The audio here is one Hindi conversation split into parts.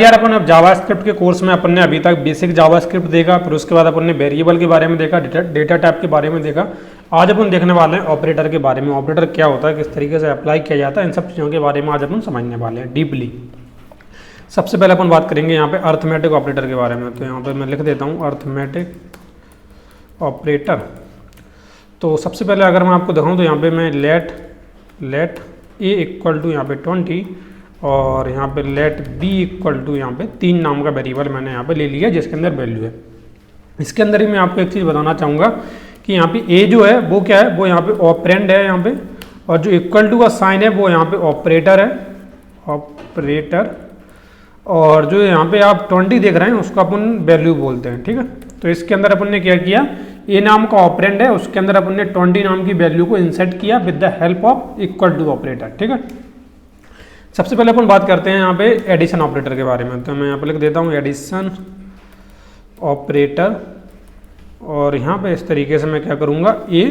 यार अपन अब जावास्क्रिप्ट के कोर्स में अपन ने अभी तक बेसिक जावास्क्रिप्ट देखा, फिर उसके बाद अपन ने वेरिएबल के बारे में देखा, डेटा टाइप के बारे में देखा। आज अपन देखने वाले हैं ऑपरेटर के बारे में। ऑपरेटर क्या होता है, किस तरीके से अप्लाई किया जाता है, इन सब चीज़ों के बारे में आज अपन समझने वाले हैं डीपली। सबसे पहले अपन बात करेंगे यहाँ पे अर्थमेटिक ऑपरेटर के बारे में। तो यहाँ पे मैं लिख देता हूँ अर्थमेटिक ऑपरेटर। तो सबसे पहले अगर मैं आपको दिखाऊँ तो यहाँ पे मैं लेट ए इक्वल टू यहाँ पे 20 और यहाँ पे लेट बी इक्वल टू यहाँ पे 3 नाम का वेरिएबल मैंने यहाँ पे ले लिया जिसके अंदर वैल्यू है। इसके अंदर ही मैं आपको एक चीज़ बताना चाहूँगा कि यहाँ पे ए जो है वो क्या है, वो यहाँ पे ऑपरेंड है यहाँ पे, और जो इक्वल टू का साइन है वो यहाँ पे ऑपरेटर है, ऑपरेटर। और जो यहाँ पे आप 20 देख रहे हैं उसको अपन वैल्यू बोलते हैं, ठीक है। तो इसके अंदर अपन ने क्या किया, ए नाम का ऑपरेंड है, उसके अंदर अपन ने 20 नाम की वैल्यू को इंसर्ट किया with the help of equal to operator, ठीक है। सबसे पहले अपन बात करते हैं यहाँ पे एडिशन ऑपरेटर के बारे में। तो मैं यहाँ पे लिख देता हूँ एडिशन ऑपरेटर, और यहाँ पे इस तरीके से मैं क्या करूँगा, ए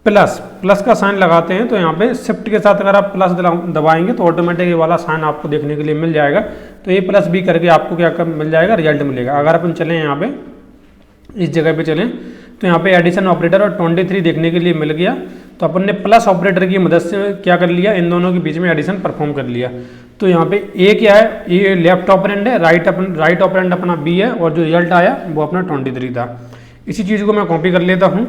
प्लस का साइन लगाते हैं। तो यहाँ पे शिफ्ट के साथ अगर आप प्लस दबाएंगे तो ऑटोमेटिक ये वाला साइन आपको देखने के लिए मिल जाएगा। तो ए प्लस बी करके आपको क्या मिल जाएगा, रिजल्ट मिलेगा। अगर अपन चलें यहाँ पे इस जगह पे चलें तो यहाँ पे एडिशन ऑपरेटर और 23 देखने के लिए मिल गया। तो अपन ने प्लस ऑपरेटर की मदद से क्या कर लिया, इन दोनों के बीच में एडिशन परफॉर्म कर लिया। तो यहाँ पे ए क्या है, ये लेफ्ट ऑपरेंड है, राइट ऑपरेंड अपना बी है, और जो रिजल्ट आया वो अपना 23 था। इसी चीज़ को मैं कॉपी कर लेता हूँ।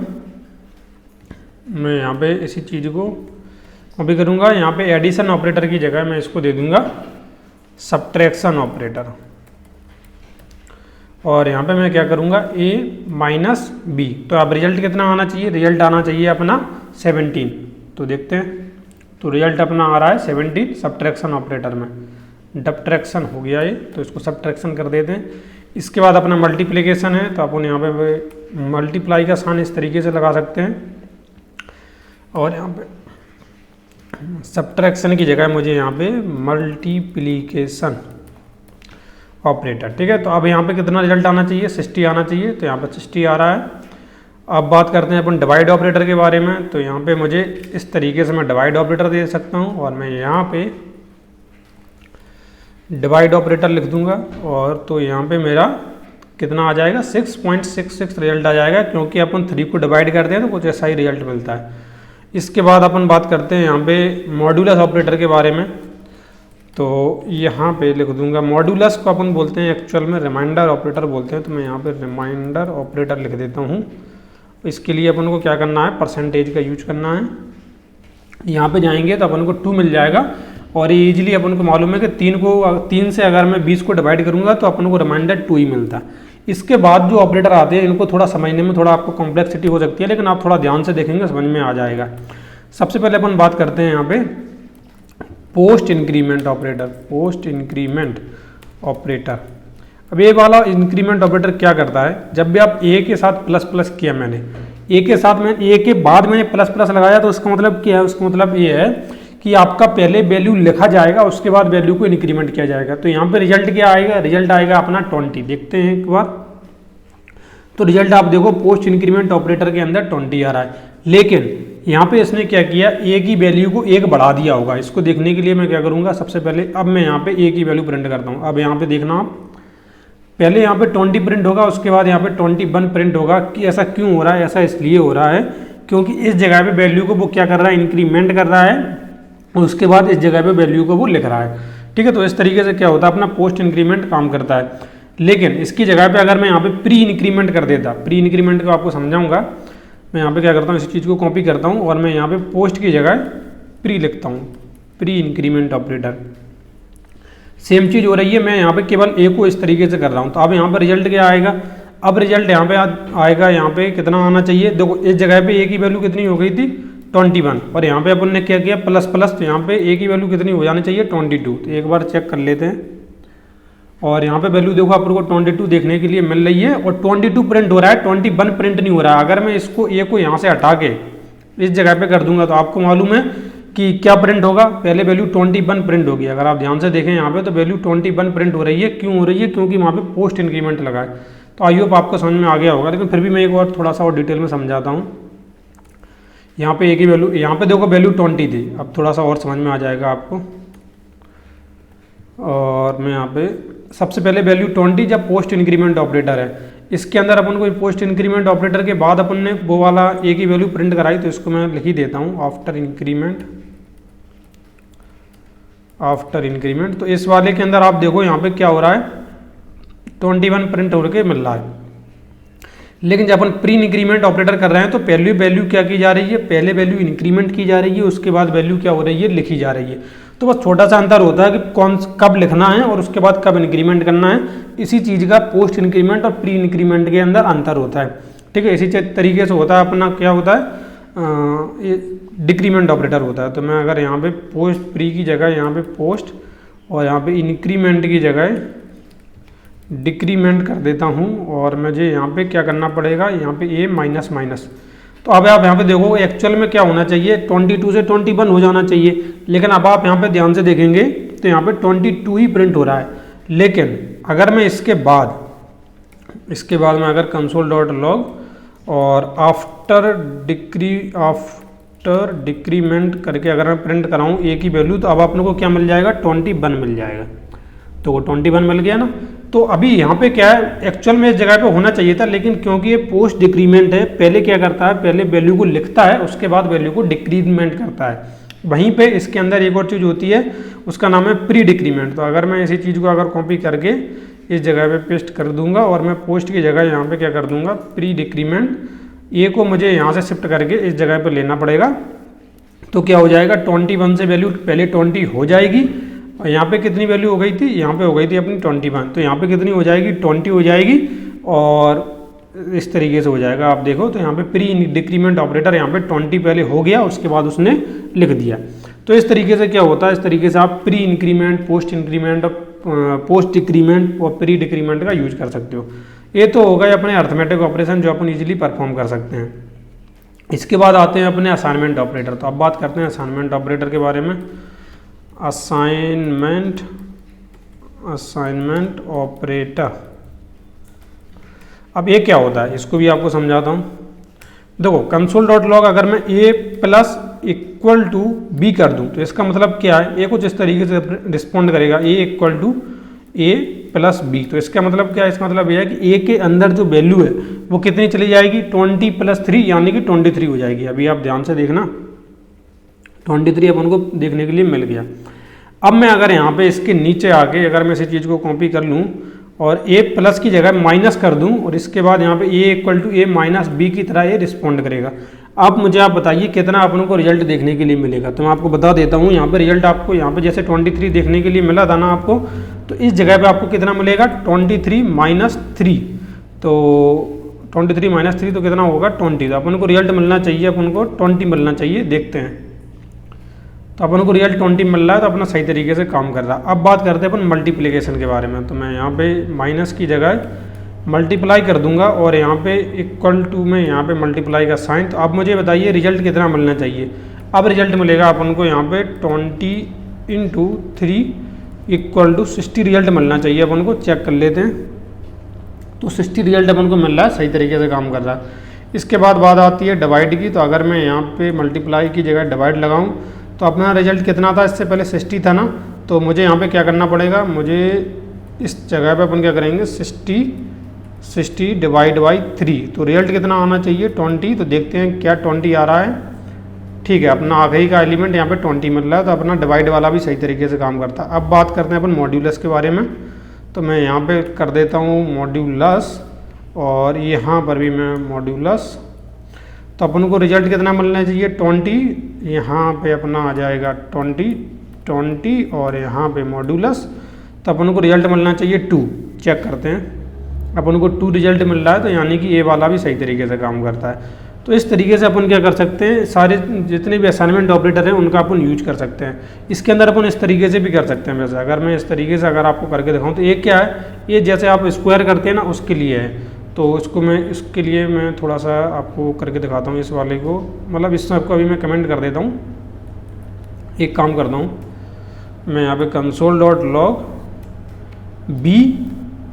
मैं यहाँ पे इसी चीज़ को कॉपी करूँगा। यहाँ पे एडिशन ऑपरेटर की जगह मैं इसको दे दूँगा सब्ट्रैक्शन ऑपरेटर, और यहाँ पे मैं क्या करूँगा, a माइनस बी। तो अब रिजल्ट कितना आना चाहिए, रिजल्ट आना चाहिए अपना 17। तो देखते हैं, तो रिजल्ट अपना आ रहा है 17 सब्ट्रैक्शन ऑपरेटर में। डब्ट्रैक्शन हो गया ये, तो इसको सब्ट्रैक्शन कर देते हैं। इसके बाद अपना मल्टीप्लिकेशन है, तो अपन यहाँ पे मल्टीप्लाई का साइन इस तरीके से लगा सकते हैं, और यहाँ पे सब्ट्रैक्शन की जगह मुझे यहाँ पे मल्टीप्लिकेशन ऑपरेटर, ठीक है। तो अब यहाँ पे कितना रिजल्ट आना चाहिए, 60 आना चाहिए। तो यहाँ पे 60 आ रहा है। अब बात करते हैं अपन डिवाइड ऑपरेटर के बारे में। तो यहाँ पे मुझे इस तरीके से मैं डिवाइड ऑपरेटर दे सकता हूँ, और मैं यहाँ पे डिवाइड ऑपरेटर लिख दूंगा, और तो यहाँ पे मेरा कितना आ जाएगा, 6.66 रिजल्ट आ जाएगा, क्योंकि अपन 3 को डिवाइड करते हैं तो कुछ ऐसा ही रिजल्ट मिलता है। इसके बाद अपन बात करते हैं यहाँ पे मॉड्यूलस ऑपरेटर के बारे में। तो यहाँ पे लिख दूंगा, मॉड्यूलस को अपन बोलते हैं एक्चुअल में रिमाइंडर ऑपरेटर बोलते हैं। तो मैं यहाँ पे रिमाइंडर ऑपरेटर लिख देता हूँ। इसके लिए अपन को क्या करना है, परसेंटेज का यूज करना है। यहाँ पे जाएंगे तो अपन को 2 मिल जाएगा, और ये ईजिली अपन को मालूम है कि 3 से अगर मैं 20 को डिवाइड करूँगा तो अपन को रिमाइंडर 2 ही मिलता है। इसके बाद जो ऑपरेटर आते हैं इनको थोड़ा समझने में थोड़ा आपको कॉम्प्लेक्सिटी हो सकती है, लेकिन आप थोड़ा ध्यान से देखेंगे समझ में आ जाएगा। सबसे पहले अपन बात करते हैं यहाँ पे post increment operator. Post increment operator, अब ये वाला इंक्रीमेंट ऑपरेटर क्या करता है, जब भी आप ए के साथ प्लस प्लस किया, मैंने ए के साथ में ए के बाद मैंने प्लस प्लस लगाया, तो उसका मतलब क्या है, उसका मतलब ये है कि आपका पहले वैल्यू लिखा जाएगा, उसके बाद वैल्यू को इंक्रीमेंट किया जाएगा। तो यहाँ पे रिजल्ट क्या आएगा, रिजल्ट आएगा अपना 20। देखते हैं एक बार, तो रिजल्ट आप देखो पोस्ट इंक्रीमेंट ऑपरेटर के अंदर 20 आ रहा है, लेकिन यहाँ पे इसने क्या किया, ए की वैल्यू को 1 बढ़ा दिया होगा। इसको देखने के लिए मैं क्या करूँगा, सबसे पहले अब मैं यहाँ पे ए की वैल्यू प्रिंट करता हूँ। अब यहाँ पे देखना आप, पहले यहाँ पे 20 प्रिंट होगा, उसके बाद यहाँ पे 21 प्रिंट होगा। कि ऐसा क्यों हो रहा है, ऐसा इसलिए हो रहा है क्योंकि इस जगह पे वैल्यू को वो क्या कर रहा है, इंक्रीमेंट कर रहा है, और उसके बाद इस जगह पे वैल्यू को वो लिख रहा है, ठीक है। तो इस तरीके से क्या होता है, अपना पोस्ट इंक्रीमेंट काम करता है। लेकिन इसकी जगह पे अगर मैं यहाँ पे प्री इंक्रीमेंट कर देता, प्री इंक्रीमेंट को आपको समझाऊंगा। मैं यहाँ पे क्या करता हूँ, इस चीज़ को कॉपी करता हूँ, और मैं यहाँ पे पोस्ट की जगह प्री लिखता हूँ, प्री इंक्रीमेंट ऑपरेटर। सेम चीज़ हो रही है, मैं यहाँ पे केवल ए को इस तरीके से कर रहा हूँ। तो अब यहाँ पे रिजल्ट क्या आएगा, अब रिजल्ट यहाँ पे आएगा, यहाँ पे कितना आना चाहिए, देखो इस जगह पे ए की वैल्यू कितनी हो गई थी 21, और यहाँ पे अपन ने क्या किया प्लस प्लस, तो यहाँ पे ए की वैल्यू कितनी हो जानी चाहिए 22। तो एक बार चेक कर लेते हैं, और यहाँ पे वैल्यू देखो आपको 22 देखने के लिए मिल रही है, और 22 प्रिंट हो रहा है, 21 प्रिंट नहीं हो रहा है। अगर मैं इसको ए को यहाँ से हटा के इस जगह पे कर दूंगा तो आपको मालूम है कि क्या प्रिंट होगा, पहले वैल्यू 21 प्रिंट होगी। अगर आप ध्यान से देखें यहाँ पे तो वैल्यू 21 प्रिंट हो रही है। क्यों हो रही है, क्योंकि वहाँ पे पोस्ट इंक्रीमेंट लगा है। तो आई होप आपको समझ में आ गया होगा, लेकिन फिर भी मैं एक और थोड़ा सा और डिटेल में समझाता हूँ। यहाँ पे ए की वैल्यू, यहाँ पे देखो वैल्यू 20 थी, अब थोड़ा सा और समझ में आ जाएगा आपको। और मैं यहाँ पे सबसे पहले वैल्यू 20 जब पोस्ट इंक्रीमेंट ऑपरेटर है, इसके अंदर अपन को पोस्ट इंक्रीमेंट ऑपरेटर के बाद अपन ने वो वाला ए की वैल्यू प्रिंट कराई, तो इसको मैं लिख ही देता हूँ आफ्टर इंक्रीमेंट। तो इस वाले के अंदर आप देखो यहाँ पे क्या हो रहा है, 21 प्रिंट होकर मिल रहा है। लेकिन जब अपन प्री इंक्रीमेंट ऑपरेटर कर रहे हैं तो पहली वैल्यू क्या की जा रही है, पहले वैल्यू इंक्रीमेंट की जा रही है, उसके बाद वैल्यू क्या हो रही है, लिखी जा रही है। तो बस छोटा सा अंतर होता है कि कब लिखना है और उसके बाद कब इंक्रीमेंट करना है। इसी चीज़ का पोस्ट इंक्रीमेंट और प्री इंक्रीमेंट के अंदर अंतर होता है, ठीक है। इसी तरीके से होता है अपना क्या होता है, डिक्रीमेंट ऑपरेटर होता है। तो मैं अगर यहाँ पे पोस्ट प्री की जगह यहाँ पे पोस्ट और यहाँ पे इंक्रीमेंट की जगह डिक्रीमेंट कर देता हूँ, और मुझे यहाँ पे क्या करना पड़ेगा, यहाँ पे ए माइनस माइनस। तो अब आप यहाँ पे देखो एक्चुअल में क्या होना चाहिए, 22 से 21 हो जाना चाहिए, लेकिन अब आप यहाँ पे ध्यान से देखेंगे तो यहाँ पे 22 ही प्रिंट हो रहा है। लेकिन अगर मैं इसके बाद मैं अगर कंसोल डॉट लॉग और आफ्टर डिक्रीमेंट करके अगर मैं प्रिंट कराऊँ ए की वैल्यू, तो अब अपने को क्या मिल जाएगा, 21 मिल जाएगा। तो वो 21 मिल गया ना। तो अभी यहाँ पे क्या है, एक्चुअल में इस जगह पे होना चाहिए था, लेकिन क्योंकि ये पोस्ट डिक्रीमेंट है, पहले क्या करता है, पहले वैल्यू को लिखता है, उसके बाद वैल्यू को डिक्रीमेंट करता है। वहीं पे इसके अंदर एक और चीज़ होती है, उसका नाम है प्री डिक्रीमेंट। तो अगर मैं इसी चीज़ को अगर कॉपी करके इस जगह पे पेस्ट कर दूंगा और मैं पोस्ट की जगह यहाँ पे क्या कर दूंगा, प्री डिक्रीमेंट, ए को मुझे यहाँ से शिफ्ट करके इस जगह पर लेना पड़ेगा। तो क्या हो जाएगा, 21 से वैल्यू पहले 20 हो जाएगी, और यहाँ पे कितनी वैल्यू हो गई थी, यहाँ पे हो गई थी अपनी 21, तो यहाँ पे कितनी हो जाएगी, 20 हो जाएगी, और इस तरीके से हो जाएगा। आप देखो तो यहाँ पे प्री डिक्रीमेंट ऑपरेटर यहाँ पे 20 पहले हो गया, उसके बाद उसने लिख दिया। तो इस तरीके से क्या होता है, इस तरीके से आप प्री इंक्रीमेंट, पोस्ट डिक्रीमेंट और प्री डिक्रीमेंट का यूज कर सकते हो। ये तो हो गए अपने अर्थमेटिक ऑपरेशन जो अपन इजीली परफॉर्म कर सकते हैं। इसके बाद आते हैं अपने असाइनमेंट ऑपरेटर। तो अब बात करते हैं असाइनमेंट ऑपरेटर के बारे में। असाइनमेंट ऑपरेटर, अब ये क्या होता है, इसको भी आपको समझाता हूँ। देखो कंसोल डॉट लॉग अगर मैं a plus equal to B कर दूँ, तो इसका मतलब क्या है, ए कुछ इस तरीके से रिस्पॉन्ड करेगा, a equal to A plus B. तो इसका मतलब क्या है, इसका मतलब यह है कि ए के अंदर जो वैल्यू है वो कितनी चली जाएगी, 20 प्लस 3 यानी कि 23 हो जाएगी। अभी आप ध्यान से देखना, 23 अपन को देखने के लिए मिल गया। अब मैं अगर यहाँ पे इसके नीचे आके अगर मैं इसी चीज़ को कॉपी कर लूँ और a प्लस की जगह माइनस कर दूँ, और इसके बाद यहाँ पे a equal to A minus B की तरह ये रिस्पॉन्ड करेगा। अब मुझे आप बताइए कितना अपन को रिजल्ट देखने के लिए मिलेगा। तो मैं आपको बता देता हूँ, यहाँ पे रिजल्ट आपको यहाँ पे जैसे 23 देखने के लिए मिला था ना आपको, तो इस जगह पे आपको कितना मिलेगा, 23 माइनस 3। तो 23 माइनस 3 तो कितना होगा, 20। तो अपन को रिजल्ट मिलना चाहिए, अपन को 20 मिलना चाहिए। देखते हैं, तो अपन को रिजल्ट 20 मिल रहा है, तो अपना सही तरीके से काम कर रहा है। अब बात करते हैं अपन मल्टीप्लिकेशन के बारे में। तो मैं यहाँ पे माइनस की जगह मल्टीप्लाई कर दूंगा, और यहाँ पे इक्वल टू में यहाँ पे मल्टीप्लाई का साइन। तो अब मुझे बताइए रिजल्ट कितना मिलना चाहिए। अब रिजल्ट मिलेगा अपन को यहाँ पे 20 इंटू 3 इक्वल टू 60 रिजल्ट मिलना चाहिए। अपन को चेक कर लेते हैं, तो 60 रिजल्ट अपन को मिल रहा है, सही तरीके से काम कर रहा है। इसके बाद बात आती है डिवाइड की। तो अगर मैं यहाँ पे मल्टीप्लाई की जगह डिवाइड लगाऊँ, तो अपना रिजल्ट कितना था, इससे पहले 60 था ना, तो मुझे यहाँ पे क्या करना पड़ेगा, मुझे इस जगह पे अपन क्या करेंगे, 60 डिवाइड बाई 3। तो रिजल्ट कितना आना चाहिए, 20। तो देखते हैं क्या 20 आ रहा है। ठीक है, अपना आखिरी का एलिमेंट यहाँ पे 20 मिल रहा है, तो अपना डिवाइड वाला भी सही तरीके से काम करता है। अब बात करते हैं अपन मॉड्यूलस के बारे में। तो मैं यहाँ पे कर देता हूँ मॉड्यूलस, और यहाँ पर भी मैं मॉड्यूलस। तो अपन को रिजल्ट कितना मिलना चाहिए, 20। यहाँ पे अपना आ जाएगा 20, और यहाँ पे मॉड्यूलस। तो अपन को रिजल्ट मिलना चाहिए 2। चेक करते हैं, अपन को 2 रिजल्ट मिल रहा है, तो यानी कि ए वाला भी सही तरीके से काम करता है। तो इस तरीके से अपन क्या कर सकते हैं, सारे जितने भी असाइनमेंट ऑपरेटर हैं उनका अपन यूज कर सकते हैं। इसके अंदर अपन इस तरीके से भी कर सकते हैं। वैसे अगर मैं इस तरीके से अगर आपको करके दिखाऊँ, तो ये क्या है, ये जैसे आप स्क्वायर करते हैं ना, उसके लिए है। तो इसके लिए मैं थोड़ा सा आपको करके दिखाता हूँ इस वाले को, मतलब इस सबको अभी मैं कमेंट कर देता हूँ। एक काम करता हूँ मैं, यहाँ पे console dot log b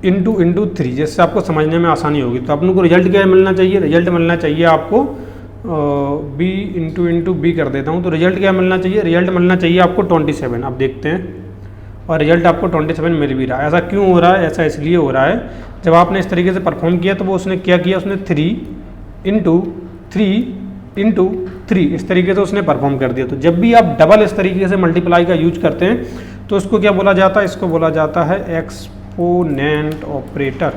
into 3, जिससे आपको समझने में आसानी होगी। तो अपन को रिजल्ट क्या मिलना चाहिए, रिजल्ट मिलना चाहिए आपको b इंटू b कर देता हूँ। तो रिजल्ट क्या मिलना चाहिए, रिजल्ट मिलना चाहिए आपको 27। अब देखते हैं, और रिजल्ट आपको 27 मिल भी रहा है। ऐसा क्यों हो रहा है? ऐसा इसलिए हो रहा है, जब आपने इस तरीके से परफॉर्म किया तो वो उसने क्या किया, उसने 3 इंटू 3 इस तरीके से उसने परफॉर्म कर दिया। तो जब भी आप डबल इस तरीके से मल्टीप्लाई का यूज करते हैं तो उसको क्या बोला जाता है? इसको बोला जाता है एक्सपोनेंट ऑपरेटर।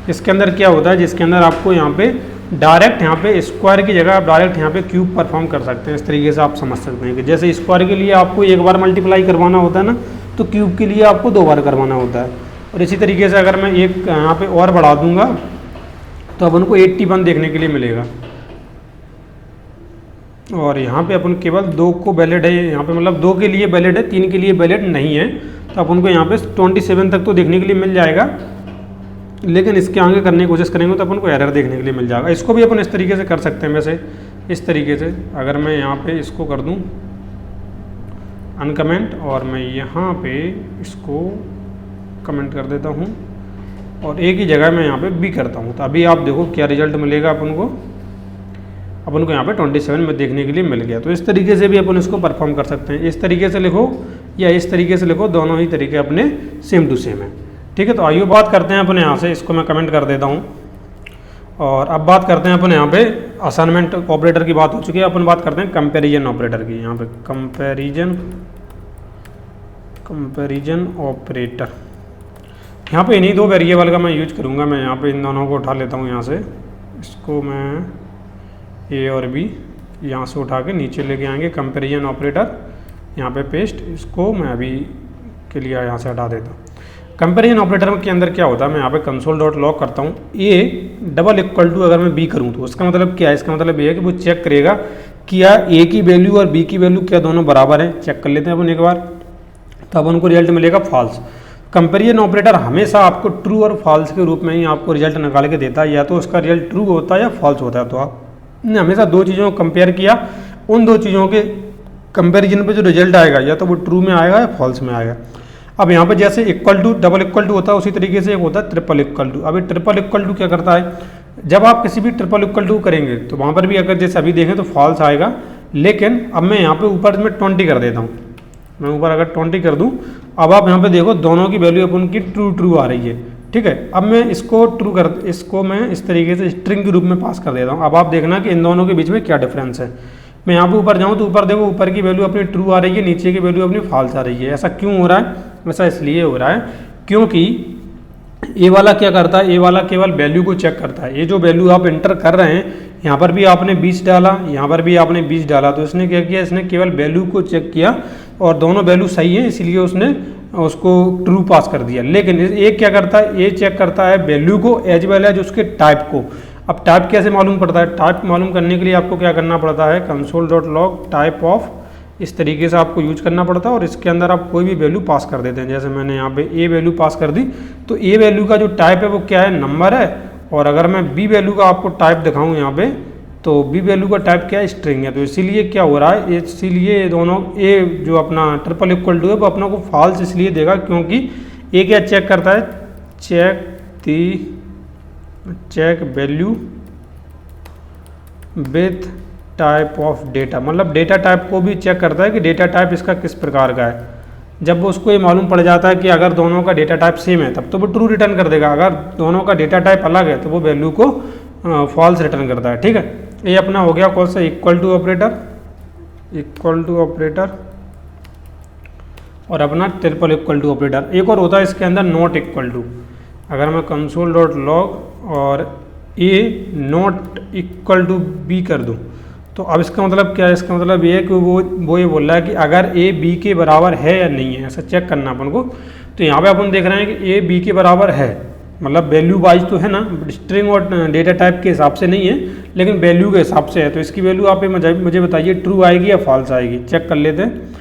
इसके अंदर क्या होता है, जिसके अंदर आपको यहाँ पे डायरेक्ट यहाँ पे स्क्वायर की जगह आप डायरेक्ट यहाँ पे क्यूब परफॉर्म कर सकते हैं। इस तरीके से आप समझ सकते हैं कि जैसे स्क्वायर के लिए आपको एक बार मल्टीप्लाई करवाना होता है ना, तो क्यूब के लिए आपको 2 बार करवाना होता है। और इसी तरीके से अगर मैं एक यहाँ पे और बढ़ा दूंगा तो अपन को 81 देखने के लिए मिलेगा। और यहाँ पे अपन केवल 2 को वैलिड है, यहाँ पे मतलब 2 के लिए वैलिड है, 3 के लिए वैलिड नहीं है। तो अपन को यहाँ पे 27 तक तो देखने के लिए मिल जाएगा, लेकिन इसके आगे करने की कोशिश करेंगे तो अपन को एरर देखने के लिए मिल जाएगा। इसको भी अपन इस तरीके से कर सकते हैं। वैसे इस तरीके से अगर मैं यहाँ पे इसको कर दूँ अनकमेंट और मैं यहाँ पे इसको कमेंट कर देता हूँ और एक ही जगह मैं यहाँ पे बी करता हूँ, तो अभी आप देखो क्या रिजल्ट मिलेगा अपन को यहाँ पे 27 में देखने के लिए मिल गया। तो इस तरीके से भी अपन इसको परफॉर्म कर सकते हैं। इस तरीके से लिखो या इस तरीके से लिखो, दोनों ही तरीके अपने सेम टू सेम है। ठीक है, तो आइए बात करते हैं अपन यहाँ से, इसको मैं कमेंट कर देता हूँ। और अब बात करते हैं अपन यहाँ पे असाइनमेंट ऑपरेटर की बात हो चुकी है, अपन बात करते हैं कंपैरिजन ऑपरेटर की। यहाँ पे कंपैरिजन ऑपरेटर, यहाँ पे इन्हीं 2 वेरिएबल का मैं यूज करूँगा। मैं यहाँ पे इन दोनों को उठा लेता हूँ, यहाँ से इसको मैं ए और बी यहाँ से उठा के नीचे लेके आएंगे। कंपैरिजन ऑपरेटर यहाँ पे पेस्ट, इसको मैं अभी के लिए यहाँ से हटा देता हूँ। कंपैरिजन ऑपरेटर के अंदर क्या होता है, मैं यहाँ पे कंसोल डॉट लॉग करता हूँ। ए डबल इक्वल टू अगर मैं बी करूँ तो उसका मतलब क्या है? इसका मतलब ये है कि वो चेक करेगा कि या ए की वैल्यू और बी की वैल्यू क्या दोनों बराबर है। चेक कर लेते हैं अपन एक बार, तो अपन को रिजल्ट मिलेगा फॉल्स। कंपैरिजन ऑपरेटर हमेशा आपको ट्रू और फॉल्स के रूप में ही आपको रिजल्ट निकाल के देता है, या तो उसका रिजल्ट ट्रू होता है या फॉल्स होता है। तो आपने हमेशा 2 चीज़ों को कंपेयर किया, उन 2 चीज़ों के कंपैरिजन पे जो रिजल्ट आएगा या तो वो ट्रू में आएगा या फॉल्स में आएगा। अब यहाँ पे जैसे equal to double equal to होता है, उसी तरीके से एक होता है ट्रिपल इक्वल टू। अभी ट्रिपल इक्वल टू क्या करता है, जब आप किसी भी ट्रिपल इक्वल टू करेंगे तो वहाँ पर भी अगर जैसे अभी देखें तो फॉल्स आएगा। लेकिन अब मैं यहाँ पे ऊपर में 20 कर देता हूँ, मैं ऊपर अगर 20 कर दूँ, अब आप यहाँ पे देखो दोनों की वैल्यू अपन की ट्रू आ रही है। ठीक है, अब मैं इसको मैं इस तरीके से स्ट्रिंग के रूप में पास कर देता हूँ। अब आप देखना कि इन दोनों के बीच में क्या डिफरेंस है। मैं यहाँ पे ऊपर जाऊँ तो ऊपर देखो, ऊपर की वैल्यू अपनी ट्रू आ रही है, नीचे की वैल्यू अपनी फॉल्स आ रही है। ऐसा क्यों हो रहा है? ऐसा इसलिए हो रहा है क्योंकि ए वाला क्या करता है, ए वाला केवल वैल्यू को चेक करता है। ये जो वैल्यू आप एंटर कर रहे हैं, यहाँ पर भी आपने 20 डाला, यहाँ पर भी आपने 20 डाला, तो इसने क्या किया, इसने केवल वैल्यू को चेक किया और दोनों वैल्यू सही है, इसलिए उसने उसको ट्रू पास कर दिया। लेकिन ए क्या करता है, ए चेक करता है वैल्यू को एज वेल एज उसके टाइप को। अब टाइप कैसे मालूम पड़ता है? टाइप मालूम करने के लिए आपको क्या करना पड़ता है, console dot log type of, इस तरीके से आपको यूज करना पड़ता है और इसके अंदर आप कोई भी वैल्यू पास कर देते हैं। जैसे मैंने यहाँ पे ए वैल्यू पास कर दी, तो ए वैल्यू का जो टाइप है वो क्या है, नंबर है। और अगर मैं बी वैल्यू का आपको टाइप दिखाऊँ यहाँ पे, तो बी वैल्यू का टाइप क्या है, स्ट्रिंग है। तो इसीलिए क्या हो रहा है, इसीलिए दोनों ए जो अपना ट्रिपल इक्वल टू है वो अपना को फॉल्स इसलिए देगा क्योंकि ए क्या चेक करता है, check value with type of data, मतलब डेटा टाइप को भी चेक करता है कि डेटा टाइप इसका किस प्रकार का है। जब उसको ये मालूम पड़ जाता है कि अगर दोनों का डेटा टाइप सेम है तब तो वो ट्रू रिटर्न कर देगा, अगर दोनों का डेटा टाइप अलग है तो वो वैल्यू को फॉल्स रिटर्न करता है। ठीक है, ये अपना हो गया कौन सा, इक्वल टू ऑपरेटर और अपना ट्रिपल इक्वल टू ऑपरेटर। एक और होता है इसके अंदर नॉट इक्वल टू। अगर मैं कंसोल डॉट लॉग और ए नॉट इक्वल टू बी कर दूं तो अब इसका मतलब क्या है, इसका मतलब ये है कि वो ये बोल रहा है कि अगर ए बी के बराबर है या नहीं है, ऐसा चेक करना अपन को। तो यहाँ पे अपन देख रहे हैं कि ए बी के बराबर है, मतलब वैल्यू वाइज तो है ना, स्ट्रिंग और डेटा टाइप के हिसाब से नहीं है लेकिन वैल्यू के हिसाब से है। तो इसकी वैल्यू आप मुझे बताइए ट्रू आएगी या फॉल्स आएगी, चेक कर लेते हैं।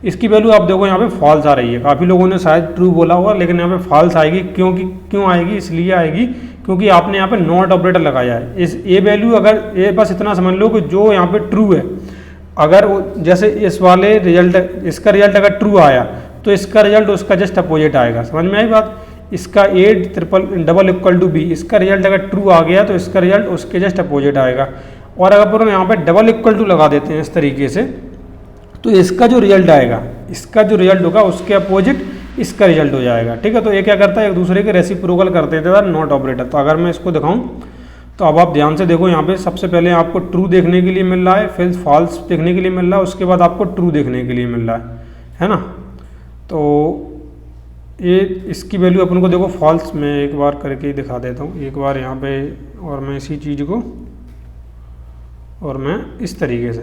इसकी वैल्यू आप देखो यहाँ पे फॉल्स आ रही है, काफ़ी लोगों ने शायद ट्रू बोला होगा लेकिन यहाँ पे फॉल्स आएगी। क्यों आएगी, इसलिए आएगी क्योंकि आपने यहाँ पे नॉट ऑपरेटर लगाया है। इस ए वैल्यू अगर ये बस इतना समझ लो कि जो यहाँ पे ट्रू है, अगर जैसे इस वाले रिजल्ट, इसका रिजल्ट अगर ट्रू आया तो इसका रिजल्ट उसका जस्ट अपोजिट आएगा। समझ में आई बात? इसका A double equal to B, इसका रिजल्ट अगर ट्रू आ गया तो इसका रिजल्ट उसके जस्ट अपोजिट आएगा। और अगर हम यहाँ पे डबल इक्वल टू लगा देते हैं इस तरीके से, तो इसका जो रिजल्ट आएगा, इसका जो रिजल्ट होगा उसके अपोजिट इसका रिजल्ट हो जाएगा। ठीक है, तो ये क्या करता है, एक दूसरे के रेसिप्रोकल करते थे नॉट ऑपरेटर। तो अगर मैं इसको दिखाऊं तो अब आप ध्यान से देखो, यहाँ पे सबसे पहले आपको ट्रू देखने के लिए मिल रहा है, फिर फॉल्स देखने के लिए मिल रहा है, उसके बाद आपको ट्रू देखने के लिए मिल रहा है ना। तो ये इसकी वैल्यू अपन को देखो फॉल्स, मैं एक बार करके दिखा देता हूँ एक बार यहाँ पे, और मैं इसी चीज़ को और मैं इस तरीके से,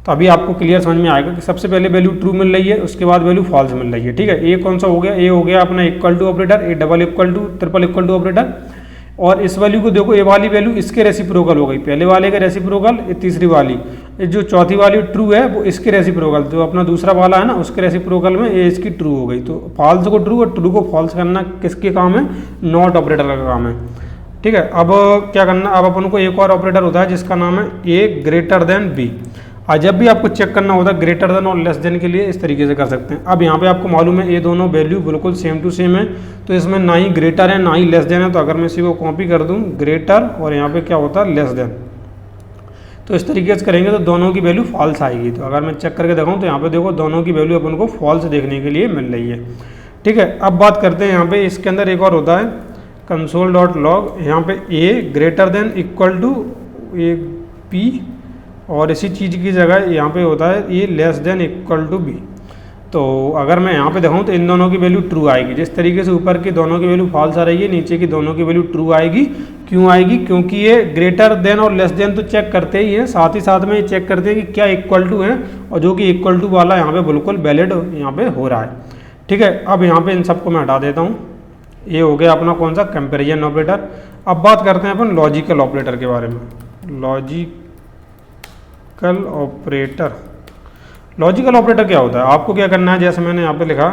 तो अभी आपको क्लियर समझ में आएगा कि सबसे पहले वैल्यू ट्रू मिल रही है, उसके बाद वैल्यू फॉल्स मिल रही है। ठीक है, ए कौन सा हो गया, ए हो गया अपना equal to operator, A double equal to triple equal to operator. और इस वैल्यू को देखो, ए वाली वैल्यू इसके रेसिप्रोकल हो गई, पहले वाले के रेसिप्रोकल, ये तीसरी वाली, ये जो चौथी वाली ट्रू है वो इसके रेसिप्रोकल, जो अपना दूसरा वाला है ना उसके रेसिप्रोकल में ये इसकी ट्रू हो गई। तो फॉल्स को ट्रू और ट्रू को फॉल्स करना किसके काम है, नॉट ऑपरेटर का काम है। ठीक है, अब क्या करना, अब अपन को एक और ऑपरेटर होता है जिसका नाम है ए ग्रेटर देन बी। और जब भी आपको चेक करना होता है ग्रेटर देन और लेस देन के लिए इस तरीके से कर सकते हैं। अब यहाँ पे आपको मालूम है ये दोनों वैल्यू बिल्कुल सेम टू सेम है, तो इसमें ना ही ग्रेटर है ना ही लेस देन है। तो अगर मैं इसी को कॉपी कर दूँ ग्रेटर और यहाँ पे क्या होता है लेस देन, तो इस तरीके से करेंगे तो दोनों की वैल्यू फॉल्स आएगी। तो अगर मैं चेक करके दिखाऊँ तो यहाँ पे देखो दोनों की वैल्यू अपन को फॉल्स देखने के लिए मिल रही है। ठीक है, अब बात करते हैं यहाँ पे इसके अंदर एक और होता है कंसोल डॉट लॉग, यहाँ पे A greater than equal to A P, और इसी चीज़ की जगह यहाँ पे होता है A less than equal to B. तो अगर मैं यहाँ पे दिखाऊँ तो इन दोनों की वैल्यू ट्रू आएगी। जिस तरीके से ऊपर की दोनों की वैल्यू फॉल्स आ रही है, नीचे की दोनों की वैल्यू ट्रू आएगी। क्यों आएगी, क्योंकि ये ग्रेटर देन और लेस देन तो चेक करते ही हैं, साथ ही साथ में ये चेक करते हैं कि क्या इक्वल टू है, और जो कि इक्वल टू वाला यहाँ पे बिल्कुल वैलिड यहाँ पे हो रहा है। ठीक है, अब यहाँ पे इन सबको मैं हटा देता हूँ। ये हो गया अपना कौन सा, कंपेरिजन ऑपरेटर। अब बात करते हैं अपन लॉजिकल ऑपरेटर के बारे में। लॉजिकल ऑपरेटर, लॉजिकल ऑपरेटर क्या होता है, आपको क्या करना है, जैसे मैंने यहाँ पे लिखा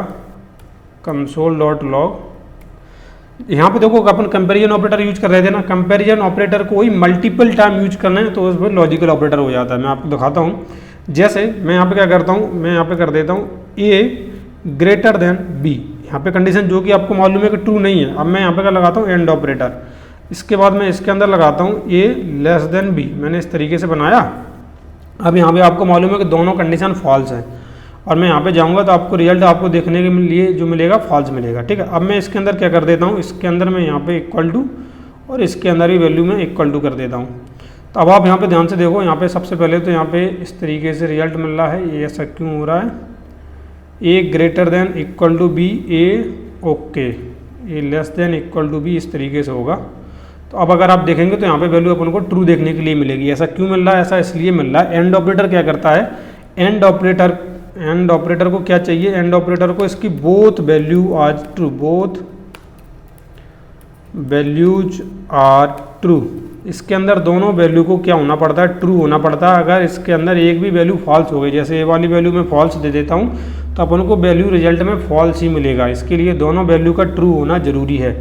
कंसोल डॉट लॉग, यहाँ पे देखो अपन कंपैरिजन ऑपरेटर यूज कर रहे थे ना, कंपैरिजन ऑपरेटर को ही मल्टीपल टाइम यूज करना है तो उसमें लॉजिकल ऑपरेटर हो जाता है। मैं आपको दिखाता हूँ, जैसे मैं यहाँ पे क्या करता हूँ, मैं यहाँ पे कर देता हूँ ए ग्रेटर देन बी, यहाँ पे कंडीशन जो कि आपको मालूम है कि ट्रू नहीं है। अब मैं यहाँ पे क्या लगाता हूँ, एंड ऑपरेटर, इसके बाद मैं इसके अंदर लगाता हूँ ए लेस देन बी, मैंने इस तरीके से बनाया। अब यहाँ पे आपको मालूम है कि दोनों कंडीशन फॉल्स है, और मैं यहाँ पे जाऊँगा तो आपको रिजल्ट आपको देखने के लिए जो मिलेगा फॉल्स मिलेगा। ठीक है, अब मैं इसके अंदर क्या कर देता हूँ, इसके अंदर मैं यहाँ पे इक्वल टू और इसके अंदर भी वैल्यू में इक्वल टू कर देता हूँ। तो अब आप यहाँ पे ध्यान से देखो, यहाँ पे सबसे पहले तो यहाँ पे इस तरीके से रिजल्ट मिल रहा है, ये ऐसा क्यों हो रहा है, A greater than equal to B, A okay, A less than equal to B, इस तरीके से होगा। तो अब अगर आप देखेंगे तो यहाँ पे वैल्यू अपन को ट्रू देखने के लिए मिलेगी। ऐसा क्यों मिल रहा है, ऐसा इसलिए मिल रहा है, एंड ऑपरेटर क्या करता है, एंड ऑपरेटर को क्या चाहिए, एंड ऑपरेटर को इसकी both value are true, both values are true, इसके अंदर दोनों वैल्यू को क्या होना पड़ता है, ट्रू होना पड़ता है। अगर इसके अंदर एक भी वैल्यू फॉल्स हो गई, जैसे ये वाली वैल्यू में फॉल्स दे देता हूँ तो अपन को वैल्यू रिजल्ट में फॉल्स ही मिलेगा। इसके लिए दोनों वैल्यू का ट्रू होना जरूरी है।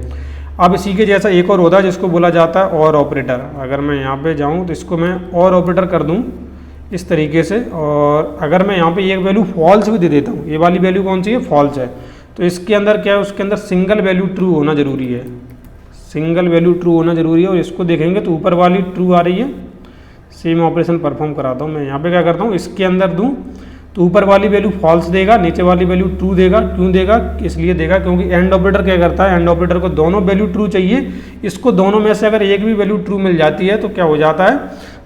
अब इसी के जैसा एक और होता है जिसको बोला जाता है और ऑपरेटर। अगर मैं यहाँ पे जाऊँ तो इसको मैं और ऑपरेटर कर दूँ इस तरीके से, और अगर मैं यहाँ पे एक वैल्यू फॉल्स भी दे देता हूँ, ये वाली वैल्यू कौन सी है, फॉल्स है, तो इसके अंदर क्या है, उसके अंदर सिंगल वैल्यू ट्रू होना जरूरी है, सिंगल वैल्यू ट्रू होना जरूरी है। और इसको देखेंगे तो ऊपर वाली ट्रू आ रही है, सेम ऑपरेशन परफॉर्म कराता हूँ मैं। यहाँ पे क्या करता हूँ, इसके अंदर दूँ तो ऊपर वाली वैल्यू फॉल्स देगा, नीचे वाली वैल्यू ट्रू देगा। क्यों देगा, इसलिए देगा क्योंकि एंड ऑपरेटर क्या करता है, एंड ऑपरेटर को दोनों वैल्यू ट्रू चाहिए। इसको दोनों में से अगर एक भी वैल्यू ट्रू मिल जाती है तो क्या हो जाता है,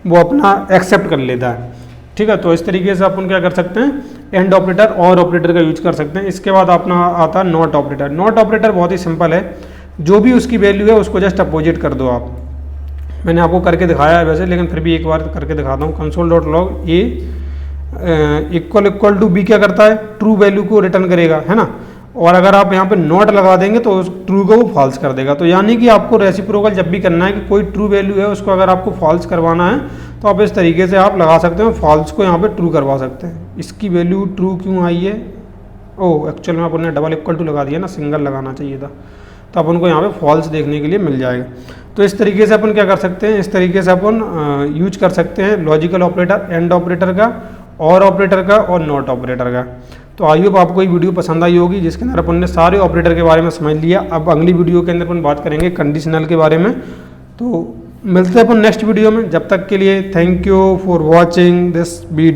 वो अपना एक्सेप्ट कर लेता है। ठीक है, तो इस तरीके से अपन क्या कर सकते हैं, एंड ऑपरेटर और ऑपरेटर का यूज कर सकते हैं। इसके बाद अपना आता है नॉट ऑपरेटर। नॉट ऑपरेटर बहुत ही सिंपल है, जो भी उसकी वैल्यू है उसको जस्ट अपोजिट कर दो आप। मैंने आपको करके दिखाया है वैसे, लेकिन फिर भी एक बार करके दिखाता हूँ। Console dot log A equal to B क्या करता है, ट्रू वैल्यू को रिटर्न करेगा, है ना। और अगर आप यहाँ पे नॉट लगा देंगे तो उस ट्रू को वो फॉल्स कर देगा। तो यानी कि आपको रेसिप्रोकल जब भी करना है कि कोई ट्रू वैल्यू है उसको अगर आपको फॉल्स करवाना है तो आप इस तरीके से आप लगा सकते हो, फॉल्स को यहाँ पे ट्रू करवा सकते हैं। इसकी वैल्यू ट्रू क्यों आई है, ओह एक्चुअल में अपन ने डबल इक्वल टू लगा दिया ना, सिंगल लगाना चाहिए था, तो अपन को यहाँ पे फॉल्स देखने के लिए मिल जाएगा। तो इस तरीके से अपन क्या कर सकते हैं, इस तरीके से अपन यूज कर सकते हैं लॉजिकल ऑपरेटर, एंड ऑपरेटर का, और ऑपरेटर का, और नॉट ऑपरेटर का। तो आई होप आपको ये वीडियो पसंद आई होगी, जिसके अंदर अपन ने सारे ऑपरेटर के बारे में समझ लिया। अब अगली वीडियो के अंदर अपन बात करेंगे कंडीशनल के बारे में। तो मिलते हैं अपन नेक्स्ट वीडियो में, जब तक के लिए thank you for watching this video.